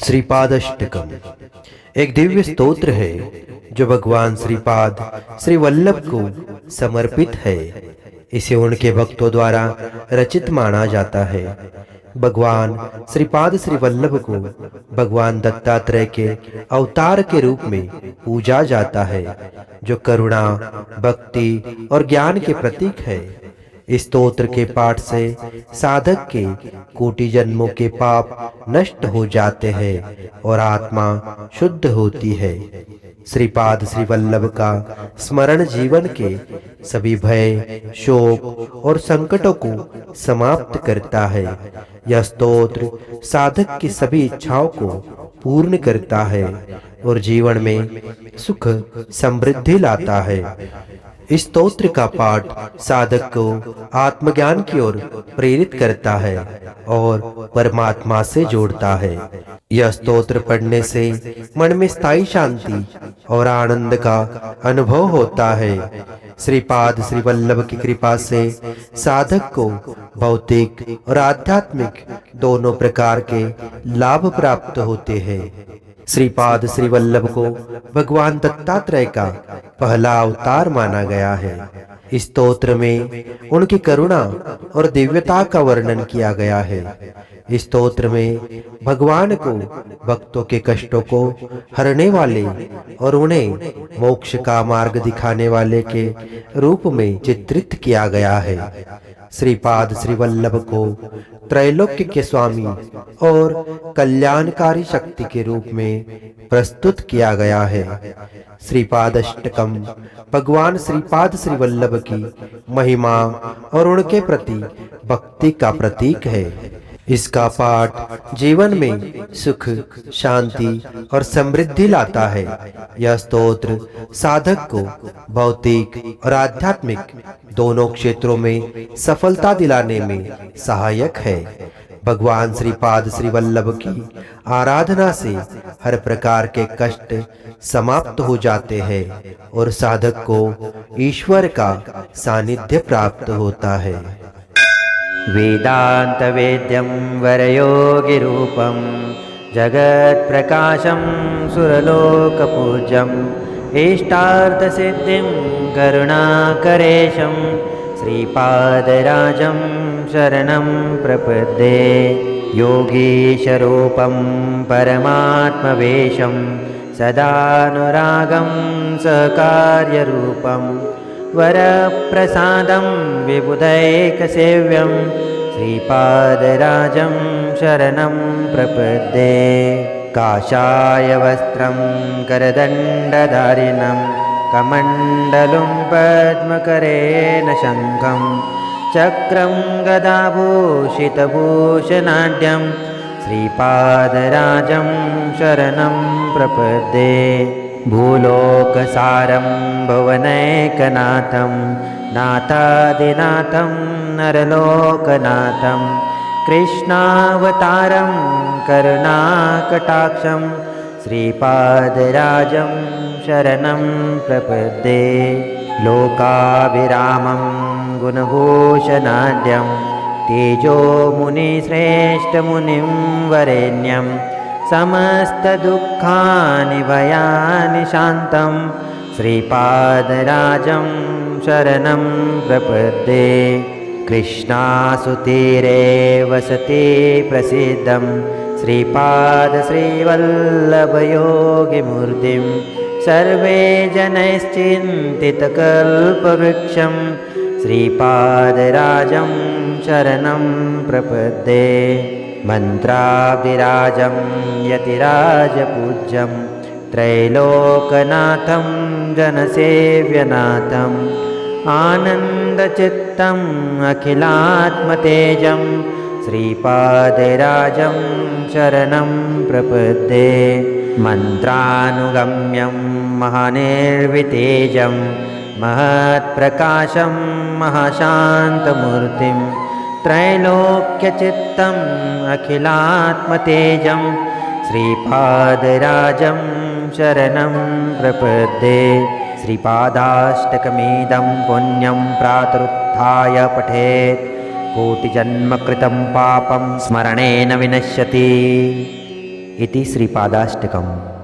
श्रीपादष्टकम एक दिव्य स्तोत्र है जो भगवान श्रीपाद श्री वल्लभ को समर्पित है। इसे उनके भक्तों द्वारा रचित माना जाता है। भगवान श्रीपाद श्री वल्लभ को भगवान दत्तात्रेय के अवतार के रूप में पूजा जाता है, जो करुणा, भक्ति और ज्ञान के प्रतीक है। इस स्तोत्र के पाठ से साधक के कोटि जन्मों के पाप नष्ट हो जाते हैं और आत्मा शुद्ध होती है। श्रीपाद श्री वल्लभ का स्मरण जीवन के सभी भय, शोक और संकटों को समाप्त करता है। यह स्तोत्र साधक की सभी इच्छाओं को पूर्ण करता है और जीवन में सुख समृद्धि लाता है। इस स्तोत्र का पाठ साधक को आत्मज्ञान की ओर प्रेरित करता है और परमात्मा से जोड़ता है। यह स्तोत्र पढ़ने से मन में स्थायी शांति और आनंद का अनुभव होता है। श्रीपाद श्री वल्लभ की कृपा से साधक को भौतिक और आध्यात्मिक दोनों प्रकार के लाभ प्राप्त होते हैं। श्रीपाद श्री वल्लभ को भगवान दत्तात्रेय का पहला अवतार माना गया है। इस स्तोत्र में उनकी करुणा और दिव्यता का वर्णन किया गया है। इस स्तोत्र में भगवान को भक्तों के कष्टों को हरने वाले और उन्हें मोक्ष का मार्ग दिखाने वाले के रूप में चित्रित किया गया है। श्रीपाद श्री वल्लभ को त्रैलोक्य के स्वामी और कल्याणकारी शक्ति के रूप में प्रस्तुत किया गया है। श्रीपादष्टकम भगवान श्रीपाद श्री वल्लभ की महिमा और उनके प्रति भक्ति का प्रतीक है। इसका पाठ जीवन में सुख, शांति और समृद्धि लाता है। यह स्तोत्र साधक को भौतिक और आध्यात्मिक दोनों क्षेत्रों में सफलता दिलाने में सहायक है। भगवान श्रीपाद श्री वल्लभ की आराधना से हर प्रकार के कष्ट समाप्त हो जाते हैं और साधक को ईश्वर का सानिध्य प्राप्त होता है। वेदांत वेद्यं वरयोगिरूपं जगत्प्रकाशं सुरलोकपूज्यं इष्टार्थसिद्धिं करुणाकरेशं श्रीपादराजं शरणं प्रपद्ये। योगीशरूपं परमात्मवेशं सदानुरागं सहकार्यरूपं वरप्रसादं विबुधैकसेव्यं श्रीपादराजं शरणं प्रपद्ये। काषाय वस्त्रं करदण्डधारिणं कमण्डलुं पद्मकरेण शङ्खं चक्रं गदाभूषितभूषणाढ्यं श्रीपादराजं शरणं प्रपद्ये। भूलोकसारं भुवनैकनाथं नाथादिनाथं नरलोकनाथं कृष्णावतारं करुणाकटाक्षं श्रीपादराजं शरणं प्रपद्ये। लोकाभिरामं गुणभूषणाढ्यं तेजोमुनिश्रेष्ठमुनिं वरेण्यं समस्तदुःखानि भयानि शान्तं श्रीपादराजं शरणं प्रपद्ये। कृष्णासुतीरे वसति प्रसिद्धं श्रीपाद श्रीवल्लभयोगिमूर्तिं सर्वे जनैश्चिन्तितकल्पवृक्षं श्रीपादराजं शरणं प्रपद्ये। मन्त्राभिराजं यतिराजपूज्यं त्रैलोकनाथं जनसेव्यनाथं आनन्दचित्तम् अखिलात्मतेजं श्रीपादराजं शरणं प्रपद्ये। मन्त्रानुगम्यं महानिर्वितेजं महत्प्रकाशं महाशान्तमूर्तिं त्रैलोक्यचित्तम् अखिलात्मतेजं श्रीपादराजं शरणं प्रपद्ये। श्रीपादाष्टकमिदं पुण्यं प्रातरुत्थाय पठेत् कोटिजन्मकृतं पापं स्मरणेन विनश्यति। इति श्रीपादाष्टकम्।